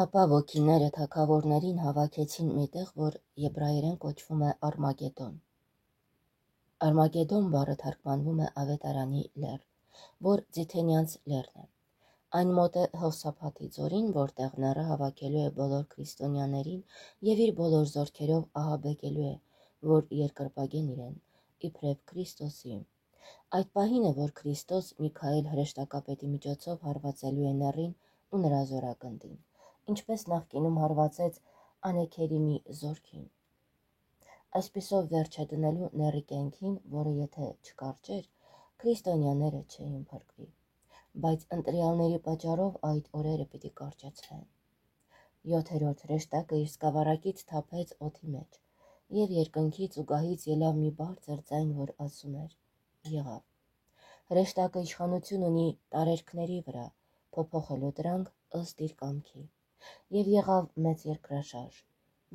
Ապա ոգիները թագավորներին հավաքեցին մի տեղ, որ եբրայերեն կոչվում է Արմագեդոն։ Արմագեդոն բառը թարգմանվում է Ավետարանի լեռ, որ Ձիթենյանց լեռն է։ Այն մոտ է Հովսափաթի ձորին, որտեղ նեռը հավաքելու է բոլոր քրիստոնյաներին և իր բոլոր զորքերով ահաբեկելու է, որ երկրպագեն իրեն, իբրև Քրիստոսի։ Այդ պահին է, որ Քրիստոս Միքայել հրեշտակապետի միջոցով հարվածելու է նեռին ու նրա զորակնդին, ինչպես նախկինում հարվածեց Անեքերիմի զորքին։ Այսպիսով վերջ է դնելու նեռի կյանքին, որը եթե չկարճեր, քրիստոնյաները չէին փրկվի, բայց ընտրյալների պատճառով այդ օրերը պիտի կարճացվեն։ 7-րդ հրեշտակը իր սկավառակից թափեց օդի մեջ, և երկնքից ու գահից ելավ մի բարձր ձայն, որ ասում էր. եղավ։ Հրեշտակը իշխանություն ունի տարերքների վրա, փոփոխելու դրանք ըստ իր կամքի, և եղավ մեծ երկրաշարժ,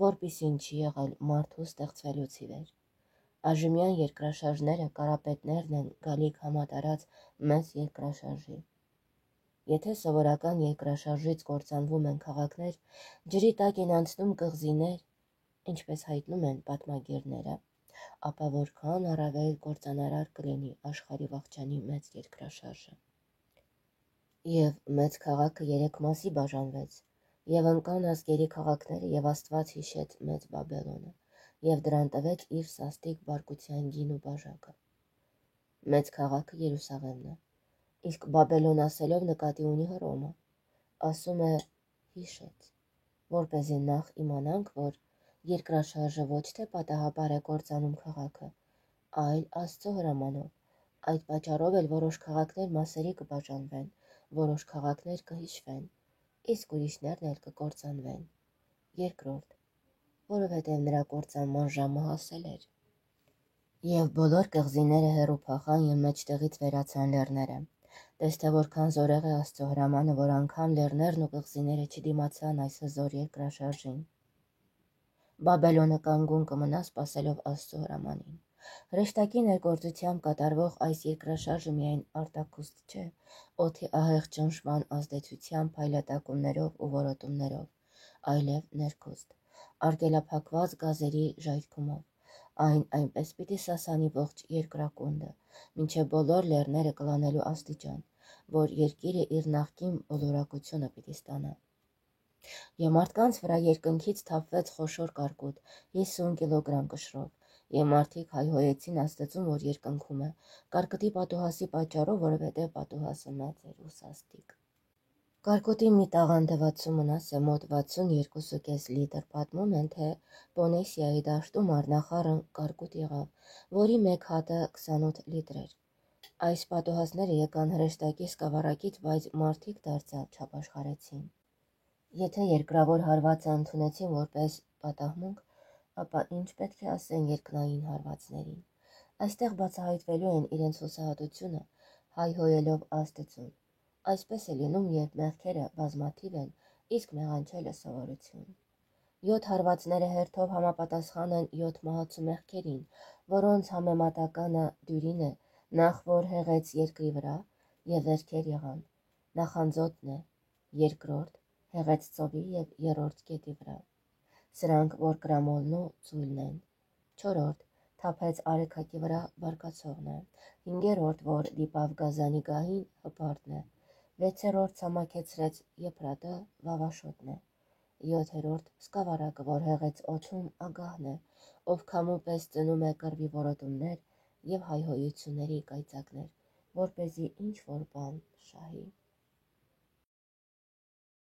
որպիսի ինչի եղել մարդու ստեղծվելուց ի վեր։ Այժմյան երկրաշարժները կարապետներն են գալիք համատարած մեծ երկրաշարժի։ Եթե սովորական երկրաշարժից կործանվում են քաղաքներ, ջրի տակ են անցնում կղզիներ, ինչպես հայտնում են պատմագիրները, ապա որքան առավել կործանարար կլինի աշխարհի վախճանի մեծ երկրաշարժը։ Եվ մեծ քաղաքը 3 մասի բաժանվեց, և ընկան ազգերի քաղաքները, և Աստված հիշեց մեծ Բաբելոնը, և դրան տվեց իր սաստիկ բարկության գին ու բաժակը։ Մեծ քաղաքը Երուսաղեմն է, իսկ Բաբելոն ասելով նկատի ունի Հռոմը, ասում է հիշեց, որպեսզի նախ իմանանք, որ երկրաշարժը ոչ թե պատահաբար է կործանում քաղաքը, այլ Աստծո հրամանով։ Այդ պատճառով էլ որոշ քաղաքներ մասերի կբաժանվեն, որոշ քաղաքներ կհիշվեն, իսկ ուրիշներն էլ կկործանվեն։ Երկրորդ, որովհետև նրա կործանման ժամը հասել էր։ Եվ բոլոր կղզիները հեռու փախան և մեջտեղից վերացան լեռները։ Տես թե որքան զորեղ է Աստծո հրամանը, որ անգամ լեռներն ու կղզիները չդիմացան այս հզոր երկրաշարժին։ Բաբելոնը կանգուն կմնա սպասելով Աստծո հրամանին։ Հրեշտակի ներգործությամբ կատարվող այս երկրաշարժը միայն արտաքուստ չէ, օդի ահեղ ճնշման ազդեցությամբ, փայլատակումներով ու որոտումներով, այլև ներքուստ, արգելափակված գազերի ժայթքումով։ Այն այնպես պիտի սասանի ողջ երկրակունդը, մինչև բոլոր լեռները կլանելու աստիճան, որ երկիրը իր նախկին բոլորակությունը պիտի ստանա։ Եվ մարդկանց վրա երկնքից թափվեց խոշոր կարկուտ 50 կիլոգրամ կշռով, և մարդիկ հայհոյեցին Աստծուն, որ երկնքում է, կարկտի պատուհասի պատճառով, որովհետև պատուհասը մեծ էր ու սաստիկ։ Կարկուտի մի տաղանդը 60 մնաս է, մոտ 62.5 լիտր։ Պատմում են, թե Պոնեսիայի դաշտում առնախառն կարկուտ եղավ, որի մեկ հատը 28 լիտր էր։ Այս պատուհասները եկան հրեշտակի սկավառակից, բայց մարդիկ դարձյալ չապաշխարեցին։ Եթե երկրավոր հարվածը ընդունեցին որպես պատահմունք, ապա ինչ պետք է ասեն երկնային հարվածներին։ Այստեղ բացահայտվելու են իրենց հուսահատությունը, հայհոյելով Աստծուն։ Այսպես է լինում, երբ մեղքերը բազմաթիվ են, իսկ մեղանչելը սովորություն։ 7 հարվածները հերթով համապատասխան են 7 մահացու մեղքերին, որոնց համեմատականը դյուրին է, նախ որ հեղեց երկրի վրա, և վերքեր եղան, նախանձոտն է, երկրորդ հեղեց ծովի և երրորդ գետի վրա, սրանք որ կրամոլն ու ծույլն են, չորրորդ թափեց արեգակի վրա, բարկացողն է, հինգերորդ որ դիպավ գազանի գահին, հպարտն է, 6-րդ ցամաքեցրեց Եփրատը, վավաշոտն է, 7-րդ սկավառակը, որ հեղեց օդում, ագահն է, ով քամու պես ծնում է կռվի որոտումներ և հայհոյությունների կայծակներ, որպեսզի ինչ որ բան շահի։